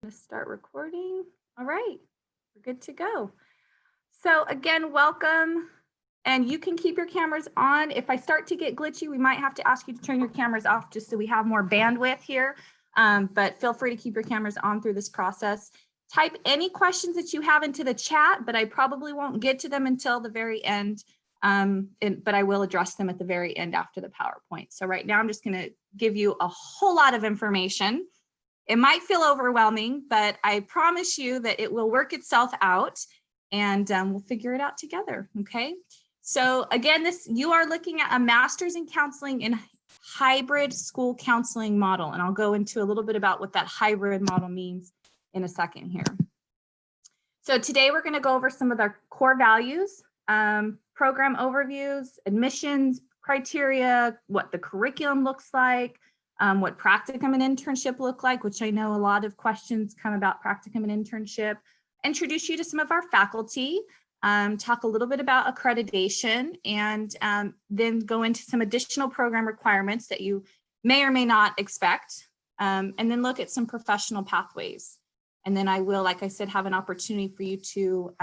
I'm going to start recording. All right, we're good to go. So again, welcome. And you can keep your cameras on. If I start to get glitchy, we might have to ask you to turn your cameras off just so we have more bandwidth here. But feel free to keep your cameras on through this process. Type any questions that you have into the chat, but I probably won't get to them until the very end. But I will address them at the very end after the PowerPoint. So right now I'm just going to give you a whole lot of information. It might feel overwhelming, but I promise you that it will work itself out and we'll figure it out together, okay? So again, you are looking at a master's in counseling in hybrid school counseling model, and I'll go into a little bit about what that hybrid model means in a second here. So today we're gonna go over some of our core values, program overviews, admissions criteria, what the curriculum looks like, what practicum and internship look like, which I know a lot of questions come about practicum and internship, introduce you to some of our faculty, talk a little bit about accreditation, and then go into some additional program requirements that you may or may not expect, and then look at some professional pathways. And then I will, like I said, have an opportunity for you to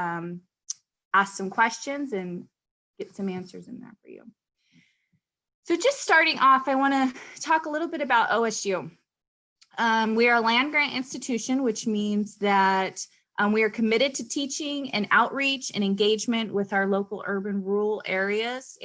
ask some questions and get some answers in there for you. So just starting off, I want to talk a little bit about OSU. We are a land grant institution, which means that we are committed to teaching and outreach and engagement with our local urban rural areas.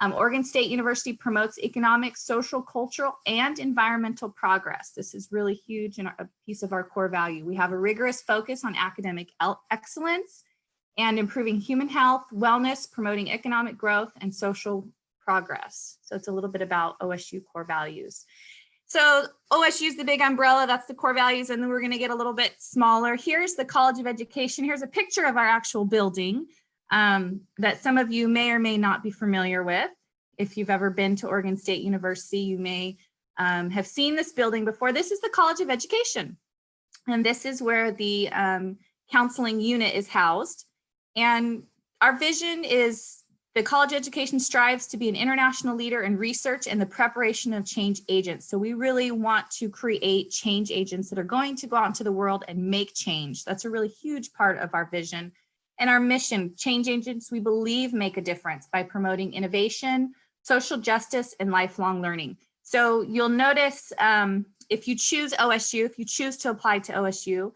Oregon State University promotes economic, social, cultural, and environmental progress. This is really huge and a piece of our core value. We have a rigorous focus on academic excellence and improving human health, wellness, promoting economic growth, and social progress. So it's a little bit about OSU core values. So OSU is the big umbrella, that's the core values, and then we're gonna get a little bit smaller. Here's the College of Education. Here's a picture of our actual building that some of you may or may not be familiar with. If you've ever been to Oregon State University, you may have seen this building before. This is the College of Education, and this is where the counseling unit is housed. And our vision is the College of Education strives to be an international leader in research and the preparation of change agents. So we really want to create change agents that are going to go out into the world and make change. That's a really huge part of our vision. And our mission, change agents, we believe, make a difference by promoting innovation, social justice, and lifelong learning. So you'll notice if you choose OSU, if you choose to apply to OSU,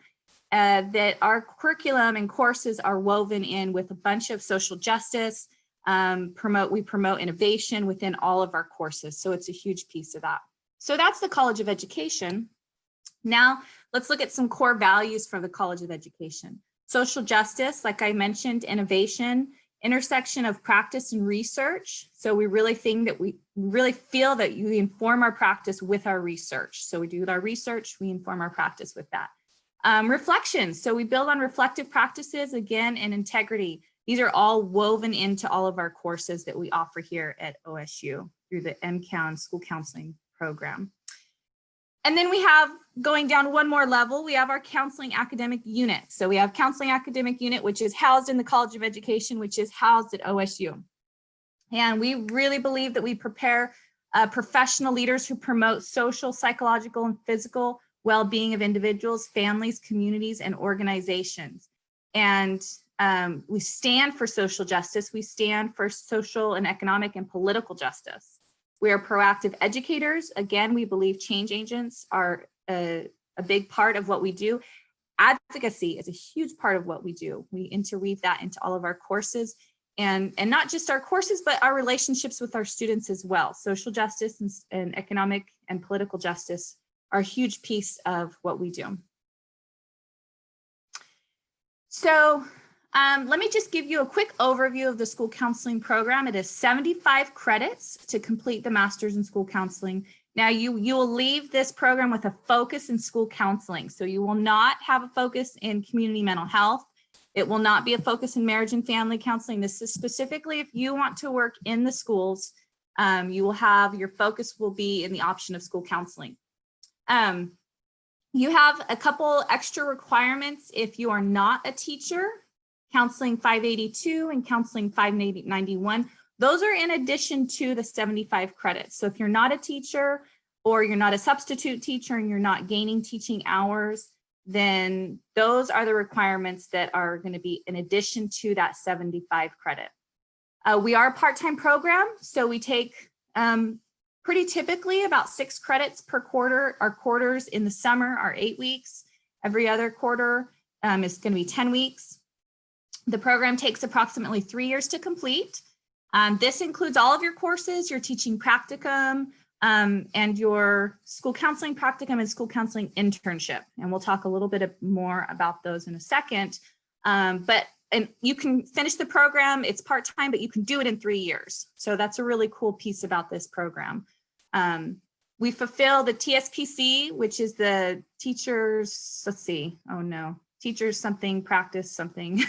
that our curriculum and courses are woven in with a bunch of social justice. We promote innovation within all of our courses. So it's a huge piece of that. So that's the College of Education. Now let's look at some core values for the College of Education. Social justice, like I mentioned, innovation, intersection of practice and research. So we really feel that you inform our practice with our research. So we do our research, we inform our practice with that. Reflection, so we build on reflective practices, again, and integrity. These are all woven into all of our courses that we offer here at OSU through the MCOUN school counseling program. And then we have, going down one more level, we have our counseling academic unit. So we have counseling academic unit, which is housed in the College of Education, which is housed at OSU. And we really believe that we prepare professional leaders who promote social, psychological, and physical well-being of individuals, families, communities, and organizations. And we stand for social justice. We stand for social and economic and political justice. We are proactive educators. Again, we believe change agents are a big part of what we do. Advocacy is a huge part of what we do. We interweave that into all of our courses, and not just our courses, but our relationships with our students as well. Social justice and economic and political justice are a huge piece of what we do. So let me just give you a quick overview of the school counseling program. It is 75 credits to complete the master's in school counseling. Now you will leave this program with a focus in school counseling. So you will not have a focus in community mental health. It will not be a focus in marriage and family counseling. This is specifically if you want to work in the schools, your focus will be in the option of school counseling. You have a couple extra requirements if you are not a teacher. Counseling 582 and Counseling 591. Those are in addition to the 75 credits. So if you're not a teacher, or you're not a substitute teacher and you're not gaining teaching hours, then those are the requirements that are going to be in addition to that 75 credit. We are a part-time program, so we take pretty typically about 6 credits per quarter. Our quarters in the summer are 8 weeks. Every other quarter is going to be 10 weeks. The program takes approximately 3 years to complete. This includes all of your courses, your teaching practicum, and your school counseling practicum and school counseling internship. And we'll talk a little bit more about those in a second. And you can finish the program, it's part-time, but you can do it in 3 years. So that's a really cool piece about this program. We fulfill the TSPC, which is the teachers, let's see, oh no, teachers something, practice something.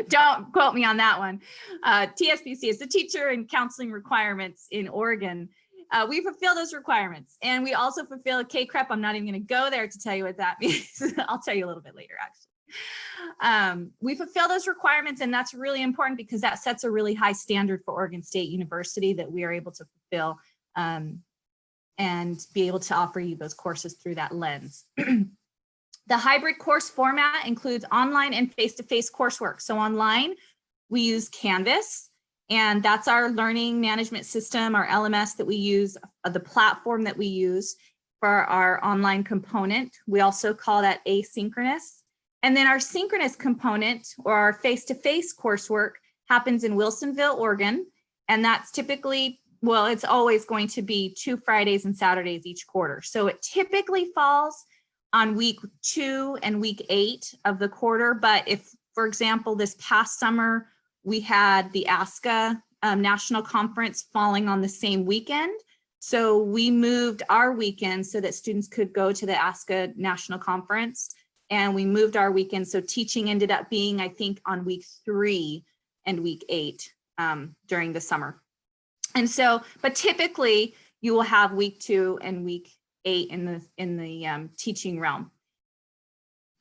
don't quote me on that one. TSPC is the teacher and counseling requirements in Oregon. We fulfill those requirements, and we also fulfill a KCREP. I'm not even going to go there to tell you what that means. I'll tell you a little bit later, actually. We fulfill those requirements, and that's really important because that sets a really high standard for Oregon State University that we are able to fulfill and be able to offer you those courses through that lens. The hybrid course format includes online and face-to-face coursework. So online, we use Canvas, and that's our learning management system, our LMS that we use, the platform that we use for our online component. We also call that asynchronous. And then our synchronous component, or our face-to-face coursework, happens in Wilsonville, Oregon. And that's typically, well, it's always going to be 2 Fridays and Saturdays each quarter. So it typically falls on week 2 and week 8 of the quarter. But if, for example, this past summer, we had the ASCA National Conference falling on the same weekend. So we moved our weekend so that students could go to the ASCA National Conference. And we moved our weekend. So teaching ended up being, I think, on week 3 and week 8 during the summer. And so, but typically you will have week 2 and week 8 in the teaching realm,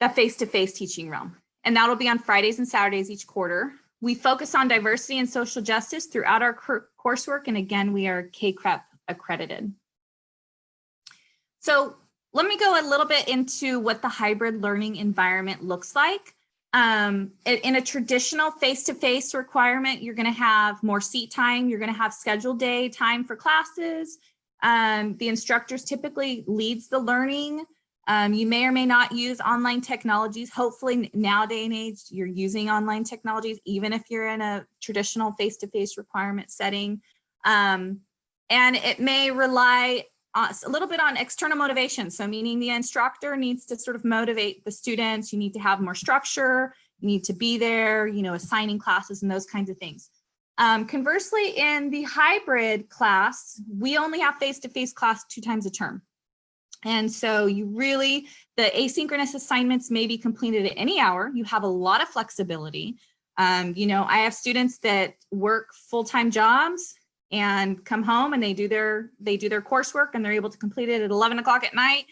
the face-to-face teaching realm. And that'll be on Fridays and Saturdays each quarter. We focus on diversity and social justice throughout our coursework. And again, we are KCREP accredited. So let me go a little bit into what the hybrid learning environment looks like. In a traditional face-to-face requirement, you're going to have more seat time. You're going to have scheduled day time for classes. The instructors typically leads the learning. You may or may not use online technologies. Hopefully nowadays and age, you're using online technologies, even if you're in a traditional face-to-face requirement setting. And it may rely a little bit on external motivation. So meaning the instructor needs to sort of motivate the students. You need to have more structure. You need to be there, you know, assigning classes and those kinds of things. Conversely, in the hybrid class, we only have face-to-face class 2 times a term. And so you really, the asynchronous assignments may be completed at any hour. You have a lot of flexibility. You know, I have students that work full-time jobs and come home and they do their coursework and they're able to complete it at 11 o'clock at night.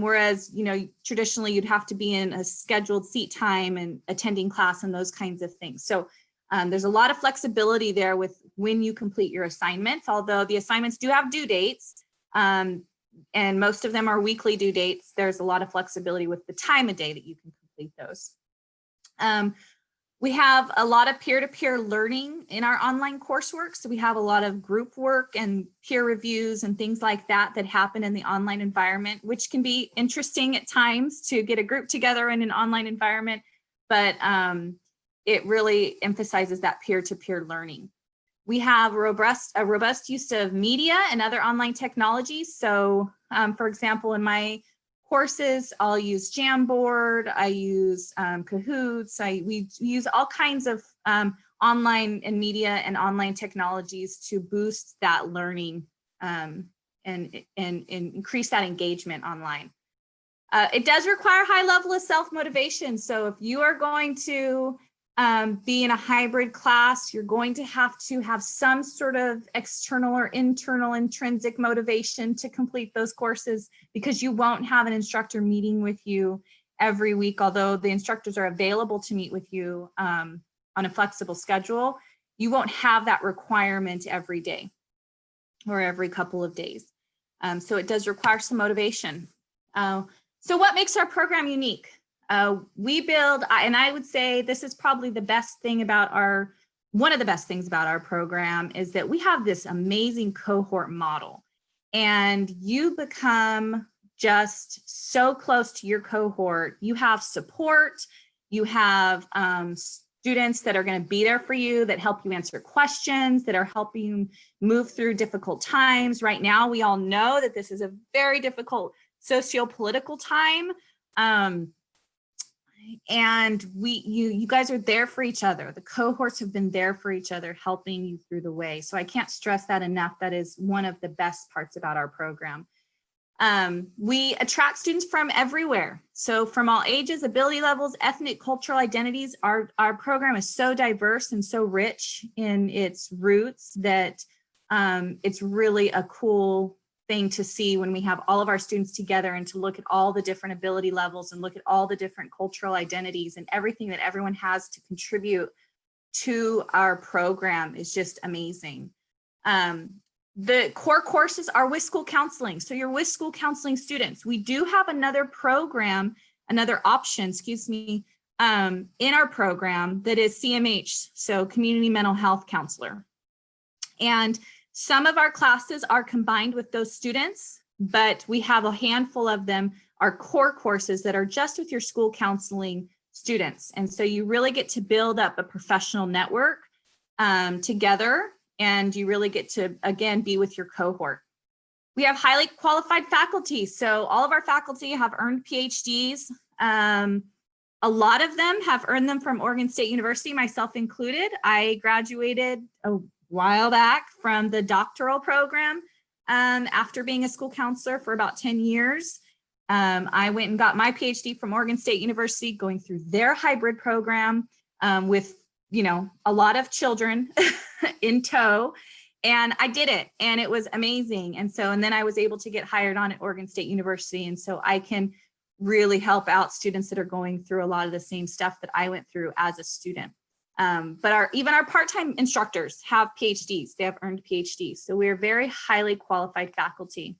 Whereas, you know, traditionally you'd have to be in a scheduled seat time and attending class and those kinds of things. So there's a lot of flexibility there with when you complete your assignments, although the assignments do have due dates and most of them are weekly due dates. There's a lot of flexibility with the time of day that you can complete those. We have a lot of peer-to-peer learning in our online coursework. So we have a lot of group work and peer reviews and things like that that happen in the online environment, which can be interesting at times to get a group together in an online environment, but it really emphasizes that peer-to-peer learning. We have a robust use of media and other online technologies. So for example, in my courses, I'll use Jamboard, I use Kahoots, we use all kinds of online and media and online technologies to boost that learning and increase that engagement online. It does require a high level of self-motivation. So if you are going to be in a hybrid class, you're going to have some sort of external or internal intrinsic motivation to complete those courses, because you won't have an instructor meeting with you every week, although the instructors are available to meet with you on a flexible schedule. You won't have that requirement every day or every couple of days. So it does require some motivation. So what makes our program unique? We build, and I would say this is probably the best thing about one of the best things about our program is that we have this amazing cohort model, and you become just so close to your cohort. You have support, you have students that are going to be there for you, that help you answer questions, that are helping you move through difficult times. Right now, we all know that this is a very difficult socio-political time. And you guys are there for each other. The cohorts have been there for each other, helping you through the way. So I can't stress that enough. That is one of the best parts about our program. We attract students from everywhere. So from all ages, ability levels, ethnic, cultural identities. Our program is so diverse and so rich in its roots that it's really a cool thing to see when we have all of our students together and to look at all the different ability levels and look at all the different cultural identities and everything that everyone has to contribute to our program is just amazing. The core courses are with school counseling. So you're with school counseling students. We do have another program, another option, excuse me, in our program that is CMH, so Community Mental Health Counselor. And some of our classes are combined with those students, but we have a handful of them, our core courses that are just with your school counseling students. And so you really get to build up a professional network together, and you really get to, again, be with your cohort. We have highly qualified faculty. So all of our faculty have earned PhDs. A lot of them have earned them from Oregon State University, myself included. I graduated a while back from the doctoral program after being a school counselor for about 10 years. I went and got my PhD from Oregon State University, going through their hybrid program with, a lot of children in tow. And I did it, and it was amazing. And then I was able to get hired on at Oregon State University. And so I can really help out students that are going through a lot of the same stuff that I went through as a student. But even our part-time instructors have PhDs. They have earned PhDs. So we're very highly qualified faculty.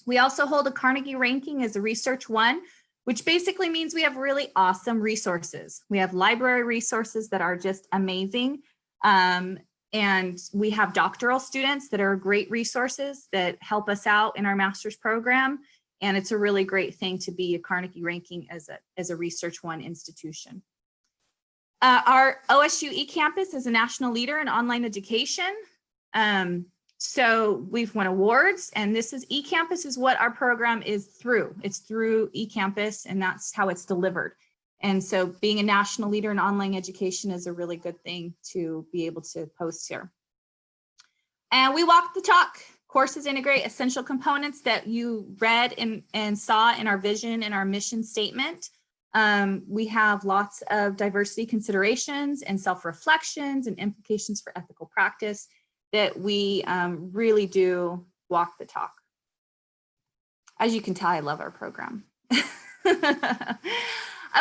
We also hold a Carnegie ranking as a Research 1, which basically means we have really awesome resources. We have library resources that are just amazing. And we have doctoral students that are great resources that help us out in our master's program. And it's a really great thing to be a Carnegie ranking as a Research 1 institution. Our OSU eCampus is a national leader in online education. So we've won awards, and this is eCampus is what our program is through. It's through eCampus, and that's how it's delivered. And so being a national leader in online education is a really good thing to be able to post here. And we walk the talk. Courses integrate essential components that you read and saw in our vision and our mission statement. We have lots of diversity considerations and self-reflections and implications for ethical practice that we really do walk the talk. As you can tell, I love our program.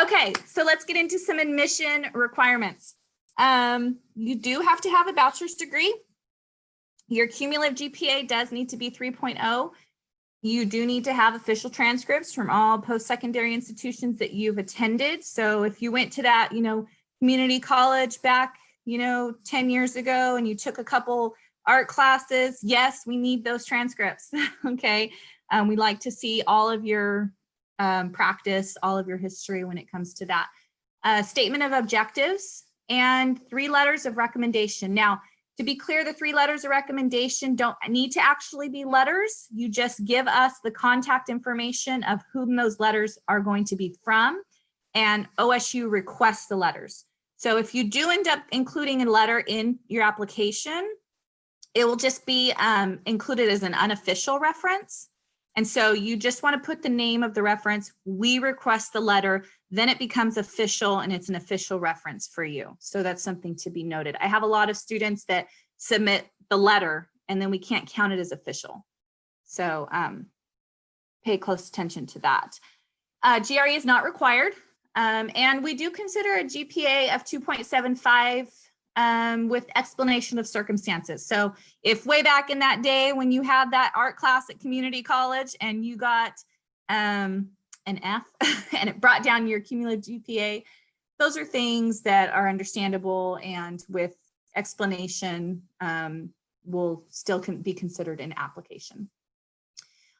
Okay, so let's get into some admission requirements. You do have to have a bachelor's degree. Your cumulative GPA does need to be 3.0. You do need to have official transcripts from all post-secondary institutions that you've attended. So if you went to that, community college back, 10 years ago, and you took a couple art classes, yes, we need those transcripts. Okay. We like to see all of your practice, all of your history when it comes to that. Statement of objectives and 3 letters of recommendation. Now, to be clear, the 3 letters of recommendation don't need to actually be letters. You just give us the contact information of whom those letters are going to be from, and OSU requests the letters. So if you do end up including a letter in your application, it will just be included as an unofficial reference. And so you just want to put the name of the reference. We request the letter, then it becomes official, and it's an official reference for you. So that's something to be noted. I have a lot of students that submit the letter and then we can't count it as official. So pay close attention to that. GRE is not required. And we do consider a GPA of 2.75 with explanation of circumstances. So if way back in that day when you had that art class at community college and you got an F and it brought down your cumulative GPA, those are things that are understandable and with explanation will still be considered an application.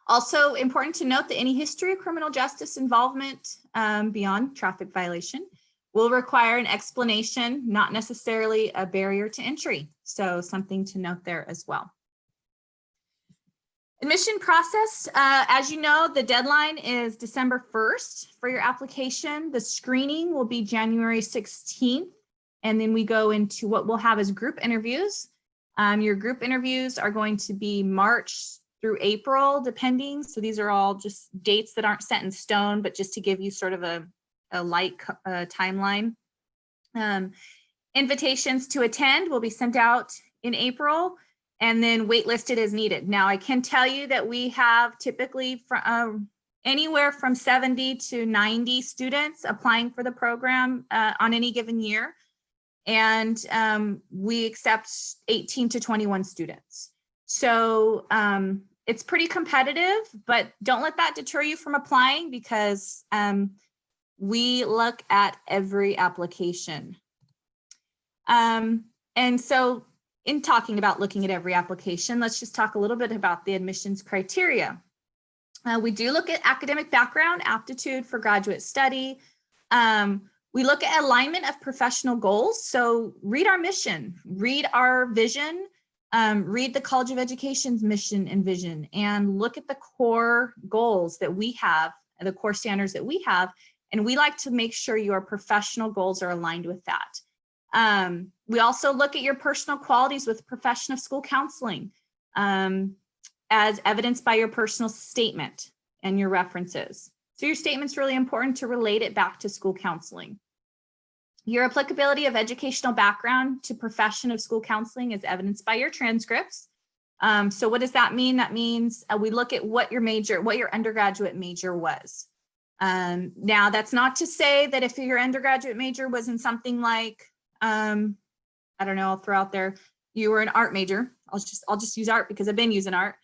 Also important to note that any history of criminal justice involvement beyond traffic violation will require an explanation, not necessarily a barrier to entry. So something to note there as well. Admission process, as you know, the deadline is December 1st for your application. The screening will be January 16th. And then we go into what we'll have as group interviews. Your group interviews are going to be March through April, depending. So these are all just dates that aren't set in stone, but just to give you sort of a light timeline. Invitations to attend will be sent out in April and then waitlisted as needed. Now I can tell you that we have typically anywhere from 70 to 90 students applying for the program on any given year. And we accept 18 to 21 students. So it's pretty competitive, but don't let that deter you from applying because we look at every application. And so in talking about looking at every application, let's just talk a little bit about the admissions criteria. We do look at academic background, aptitude for graduate study. We look at alignment of professional goals. So read our mission, read our vision, read the College of Education's mission and vision, and look at the core goals that we have, the core standards that we have. And we like to make sure your professional goals are aligned with that. We also look at your personal qualities with profession of school counseling as evidenced by your personal statement and your references. So your statement's really important to relate it back to school counseling. Your applicability of educational background to profession of school counseling is evidenced by your transcripts. So what does that mean? That means we look at what your undergraduate major was. Now that's not to say that if your undergraduate major was in something like, I don't know, I'll throw out there, you were an art major. I'll just use art because I've been using art.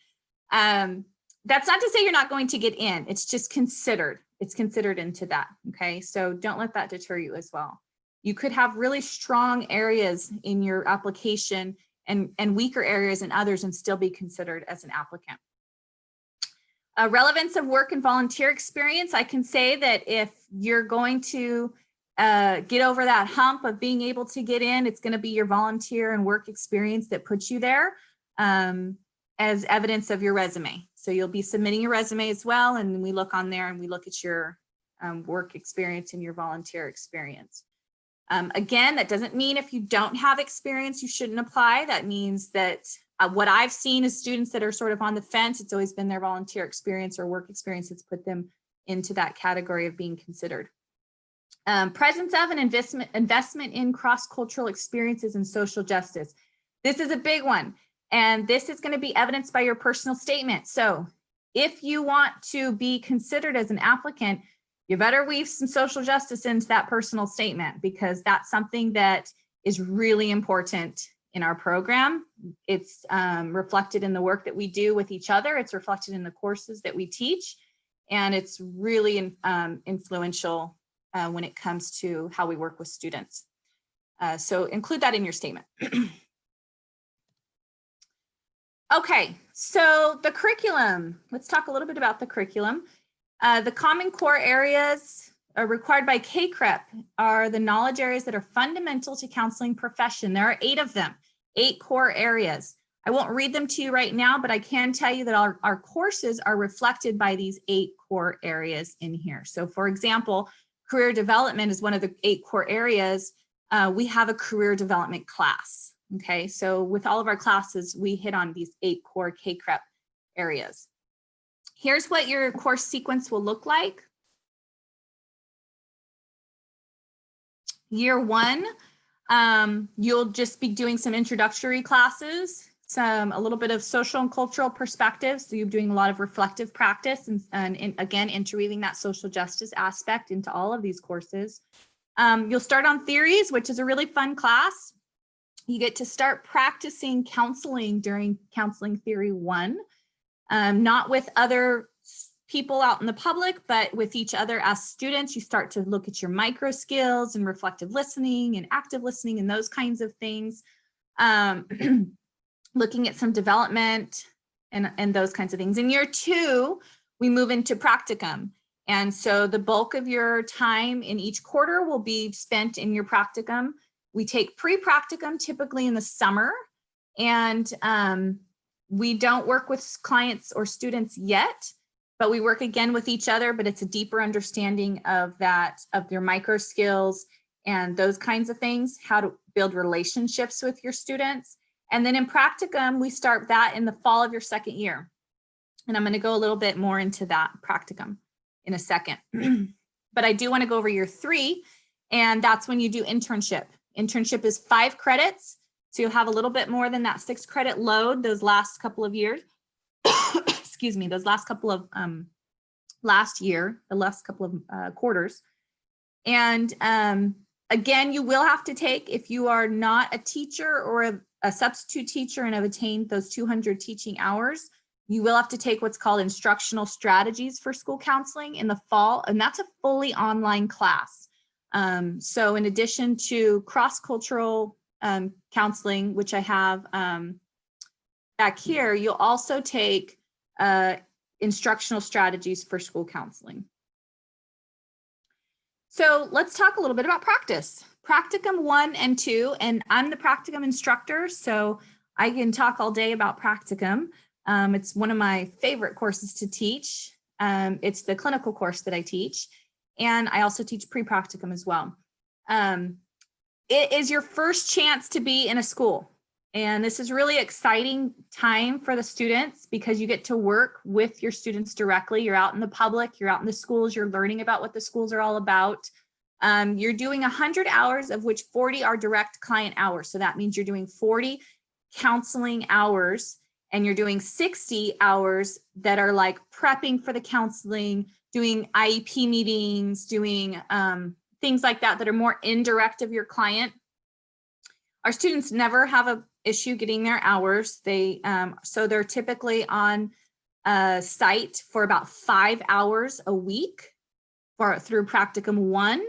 That's not to say you're not going to get in. It's just considered. It's considered into that. Okay, so don't let that deter you as well. You could have really strong areas in your application and weaker areas in others and still be considered as an applicant. Relevance of work and volunteer experience. I can say that if you're going to get over that hump of being able to get in, it's going to be your volunteer and work experience that puts you there as evidence of your resume. So you'll be submitting your resume as well, and we look on there and we look at your work experience and your volunteer experience. Again, that doesn't mean if you don't have experience, you shouldn't apply. That means that what I've seen is students that are sort of on the fence. It's always been their volunteer experience or work experience that's put them into that category of being considered. Presence of an investment in cross-cultural experiences and social justice. This is a big one, and this is going to be evidenced by your personal statement. So if you want to be considered as an applicant, you better weave some social justice into that personal statement, because that's something that is really important in our program. It's reflected in the work that we do with each other. It's reflected in the courses that we teach, and it's really influential when it comes to how we work with students. So include that in your statement. Okay, so the curriculum. Let's talk a little bit about the curriculum. The Common Core areas required by KCREP are the knowledge areas that are fundamental to counseling profession. There are 8 of them, 8 core areas. I won't read them to you right now, but I can tell you that our courses are reflected by these 8 core areas in here. So for example, career development is one of the 8 core areas. We have a career development class. Okay, so with all of our classes, we hit on these 8 core KCREP areas. Here's what your course sequence will look like. Year 1, you'll just be doing some introductory classes, a little bit of social and cultural perspectives. So you're doing a lot of reflective practice and again, interweaving that social justice aspect into all of these courses. You'll start on theories, which is a really fun class. You get to start practicing counseling during Counseling Theory 1, not with other people out in the public, but with each other as students. You start to look at your micro skills and reflective listening and active listening and those kinds of things. Looking at some development and those kinds of things. In year 2, we move into practicum. And so the bulk of your time in each quarter will be spent in your practicum. We take pre-practicum typically in the summer, and we don't work with clients or students yet, but we work again with each other, but it's a deeper understanding of that, of your micro skills and those kinds of things, how to build relationships with your students. And then in practicum, we start that in the fall of your second year. And I'm going to go a little bit more into that practicum in a second. But I do want to go over year 3, and that's when you do internship. Internship is 5 credits. So you'll have a little bit more than that 6 credit load those last couple of years. Excuse me, those last couple of quarters. And again, you will have to take, if you are not a teacher or a substitute teacher and have attained those 200 teaching hours, you will have to take what's called instructional strategies for school counseling in the fall, and that's a fully online class. So in addition to cross-cultural counseling, which I have back here, you'll also take instructional strategies for school counseling. So let's talk a little bit about practice. Practicum 1 and 2, and I'm the practicum instructor, so I can talk all day about practicum. It's one of my favorite courses to teach. It's the clinical course that I teach, and I also teach pre-practicum as well. It is your first chance to be in a school, and this is really exciting time for the students because you get to work with your students directly. You're out in the public, you're out in the schools, you're learning about what the schools are all about. You're doing 100 hours, of which 40 are direct client hours. So that means you're doing 40 counseling hours, and you're doing 60 hours that are like prepping for the counseling, doing IEP meetings, doing things like that are more indirect of your client. Our students never have an issue getting their hours. So they're typically on site for about 5 hours a week through practicum 1.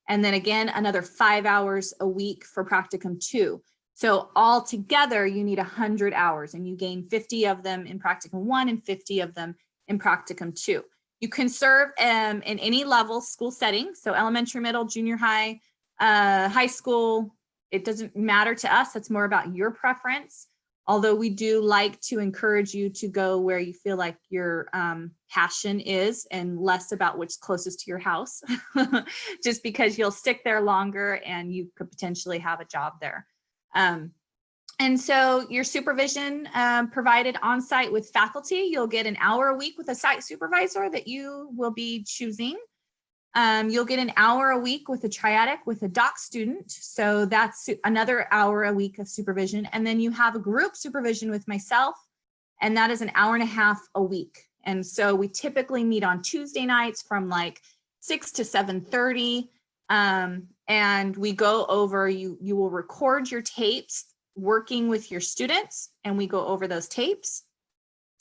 And then again, another 5 hours a week for practicum 2. So all together, you need 100 hours, and you gain 50 of them in practicum 1 and 50 of them in practicum 2. You can serve in any level school setting, so elementary, middle, junior high, high school. It doesn't matter to us. It's more about your preference. Although we do like to encourage you to go where you feel like your passion is, and less about what's closest to your house, just because you'll stick there longer and you could potentially have a job there. And so your supervision provided on site with faculty. You'll get an hour a week with a site supervisor that you will be choosing. You'll get an hour a week with a triadic with a doc student. So that's another hour a week of supervision. And then you have a group supervision with myself, and that is an hour and a half a week. And so we typically meet on Tuesday nights from like 6 to 7:30. And we go over, you will record your tapes working with your students, and we go over those tapes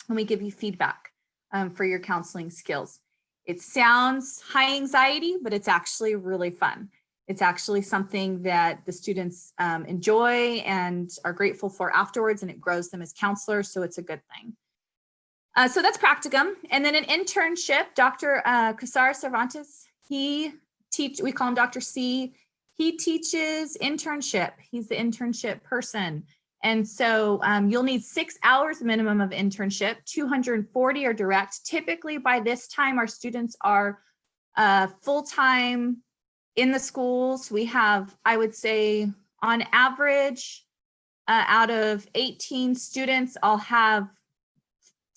and we give you feedback for your counseling skills. It sounds high anxiety, but it's actually really fun. It's actually something that the students enjoy and are grateful for afterwards, and it grows them as counselors, so it's a good thing. So that's practicum. And then an internship, Dr. Casar Cervantes, we call him Dr. C. He teaches internship. He's the internship person. And so you'll need 6 hours minimum of internship, 240 are direct. Typically by this time, our students are full-time in the schools. We have, I would say, on average, out of 18 students, I'll have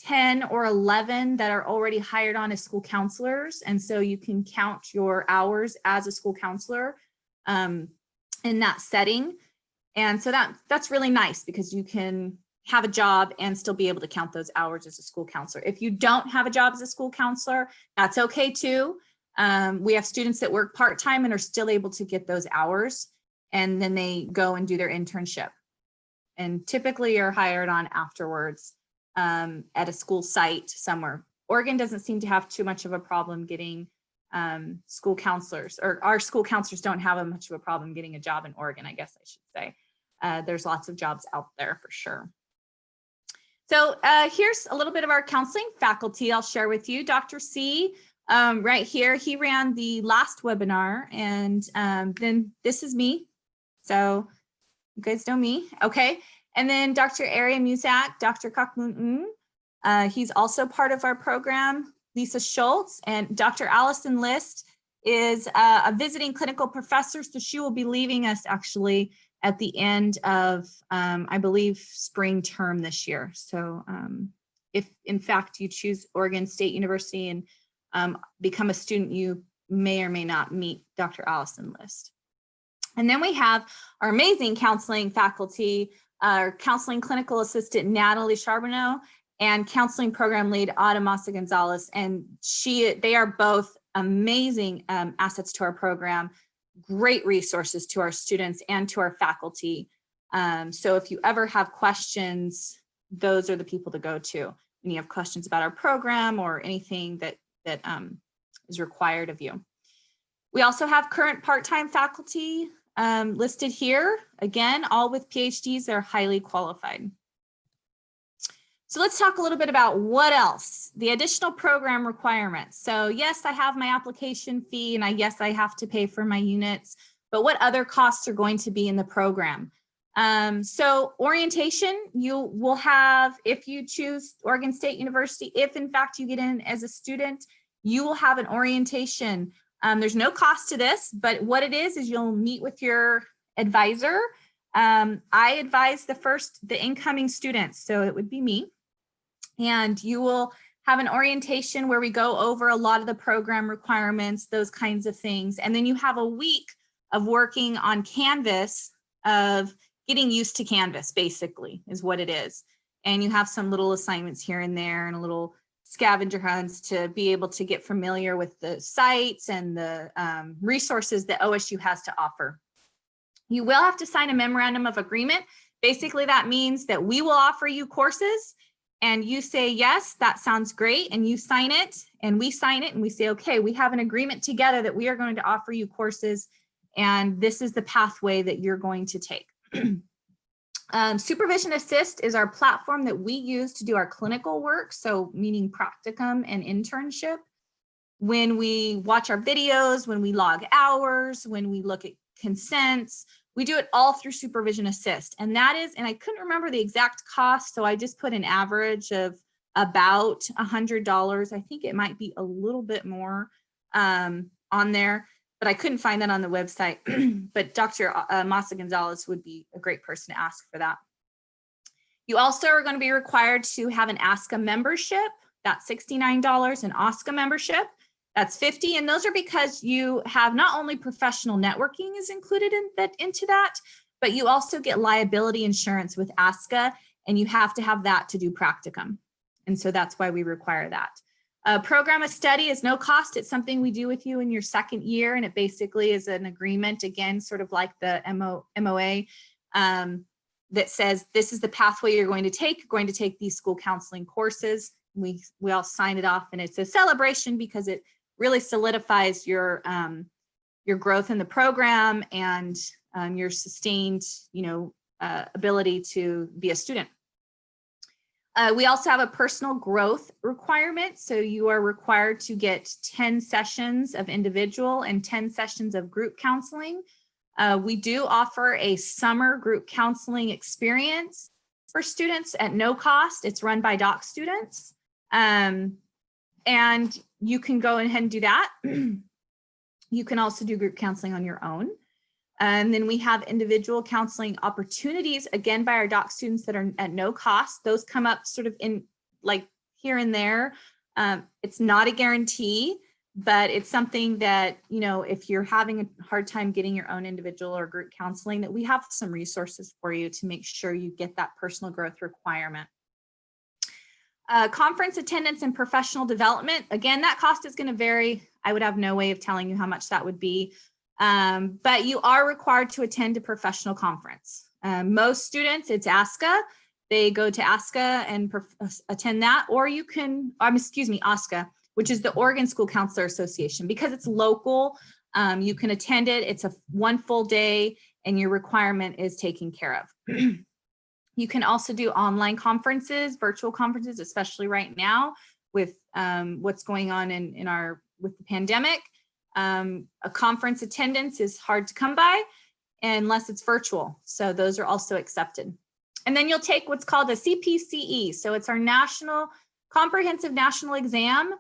10 or 11 that are already hired on as school counselors. And so you can count your hours as a school counselor in that setting. And so that's really nice because you can have a job and still be able to count those hours as a school counselor. If you don't have a job as a school counselor, that's okay too. We have students that work part-time and are still able to get those hours, and then they go and do their internship. and typically are hired on afterwards at a school site somewhere. Oregon doesn't seem to have too much of a problem getting school counselors, or our school counselors don't have much of a problem getting a job in Oregon, I guess I should say. There's lots of jobs out there for sure. So here's a little bit of our counseling faculty I'll share with you. Dr. C, right here, he ran the last webinar, and then this is me. So you guys know me, okay? And then Dr. Ari Muzak, Dr. Kakmun, he's also part of our program. Lisa Schultz and Dr. Allison List is a visiting clinical professor, so she will be leaving us actually at the end of, I believe, spring term this year. So if in fact you choose Oregon State University and become a student, you may or may not meet Dr. Allison List. And then we have our amazing counseling faculty, our counseling clinical assistant, Natalie Charbonneau, and counseling program lead, Ada Massa Gonzalez. And they are both amazing assets to our program, great resources to our students and to our faculty. So if you ever have questions, those are the people to go to when you have questions about our program or anything that is required of you. We also have current part-time faculty listed here. Again, all with PhDs, they're highly qualified. So let's talk a little bit about what else, the additional program requirements. So yes, I have my application fee, and yes, I have to pay for my units, but what other costs are going to be in the program? So orientation, you will have, if you choose Oregon State University, if in fact you get in as a student, you will have an orientation. There's no cost to this, but what it is you'll meet with your advisor. I advise the incoming students, so it would be me. And you will have an orientation where we go over a lot of the program requirements, those kinds of things. And then you have a week of working on Canvas, of getting used to Canvas, basically, is what it is. And you have some little assignments here and there and a little scavenger hunts to be able to get familiar with the sites and the resources that OSU has to offer. You will have to sign a memorandum of agreement. Basically, that means that we will offer you courses and you say, yes, that sounds great. And you sign it and we sign it and we say, okay, we have an agreement together that we are going to offer you courses. And this is the pathway that you're going to take. Supervision Assist is our platform that we use to do our clinical work. So meaning practicum and internship. When we watch our videos, when we log hours, when we look at consents, we do it all through Supervision Assist. And that is, and I couldn't remember the exact cost, so I just put an average of about $100. I think it might be a little bit more on there, but I couldn't find that on the website. But Dr. Massa Gonzalez would be a great person to ask for that. You also are going to be required to have an ASCA membership. That's $69, an OSCA membership. That's $50, and those are because you have not only professional networking is included into that, but you also get liability insurance with ASCA, and you have to have that to do practicum. And so that's why we require that. Program of study is no cost. It's something we do with you in your second year, and it basically is an agreement, again, sort of like the MOA, that says this is the pathway you're going to take. You're going to take these school counseling courses. We all sign it off, and it's a celebration because it really solidifies your growth in the program and your sustained, ability to be a student. We also have a personal growth requirement. So you are required to get 10 sessions of individual and 10 sessions of group counseling. We do offer a summer group counseling experience for students at no cost. It's run by doc students. And you can go ahead and do that. You can also do group counseling on your own. And then we have individual counseling opportunities, again, by our doc students that are at no cost. Those come up sort of in like here and there. It's not a guarantee, but it's something that, if you're having a hard time getting your own individual or group counseling, that we have some resources for you to make sure you get that personal growth requirement. Conference attendance and professional development. Again, that cost is going to vary. I would have no way of telling you how much that would be, but you are required to attend a professional conference. Most students, it's ASCA. They go to ASCA and attend that, or you can, OSCA, which is the Oregon School Counselor Association. Because it's local, you can attend it. It's a one full day and your requirement is taken care of. You can also do online conferences, virtual conferences, especially right now with what's going on with the pandemic. A conference attendance is hard to come by unless it's virtual. So those are also accepted. And then you'll take what's called a CPCE. So it's our comprehensive national exam,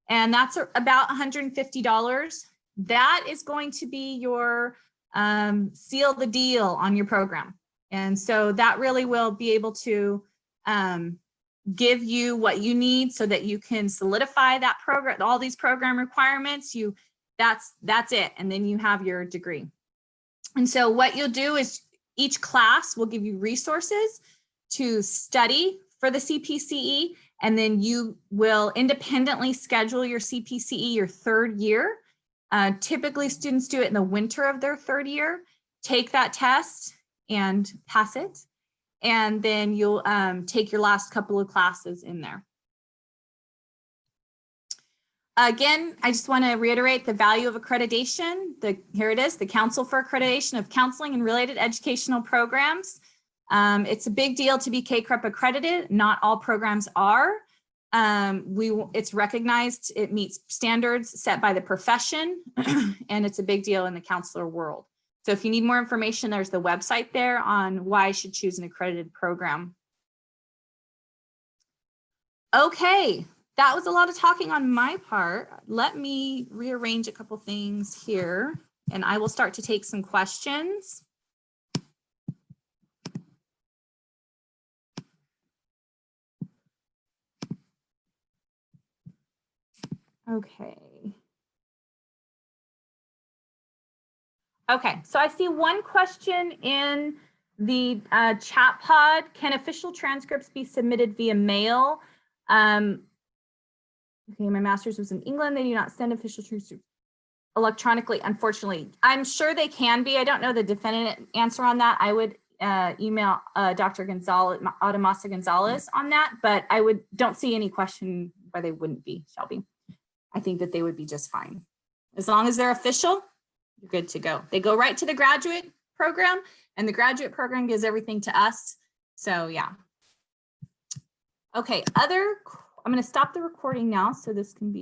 and that's about $150. That is going to be your seal the deal on your program. And so that really will be able to give you what you need so that you can solidify that program, all these program requirements. That's it. And then you have your degree. And so what you'll do is each class will give you resources to study for the CPCE, and then you will independently schedule your CPCE your third year. Typically students do it in the winter of their third year, take that test and pass it. And then you'll take your last couple of classes in there. Again, I just want to reiterate the value of accreditation. Here it is, the Council for Accreditation of Counseling and Related Educational Programs. It's a big deal to be CACREP accredited. Not all programs are. It's recognized, it meets standards set by the profession, and it's a big deal in the counselor world. So if you need more information, there's the website there on why I should choose an accredited program. Okay, that was a lot of talking on my part. Let me rearrange a couple things here, and I will start to take some questions. Okay. Okay, so I see one question in the chat pod. Can official transcripts be submitted via mail? Okay, my master's was in England. They do not send official transcripts electronically, unfortunately. I'm sure they can be. I don't know the definite answer on that. I would email Dr. Gonzalez, Adamasa Gonzalez on that, but I don't see any question why they wouldn't be, Shelby. I think that they would be just fine. As long as they're official, you're good to go. They go right to the graduate program, and the graduate program gives everything to us. So yeah. Okay, I'm going to stop the recording now so this can be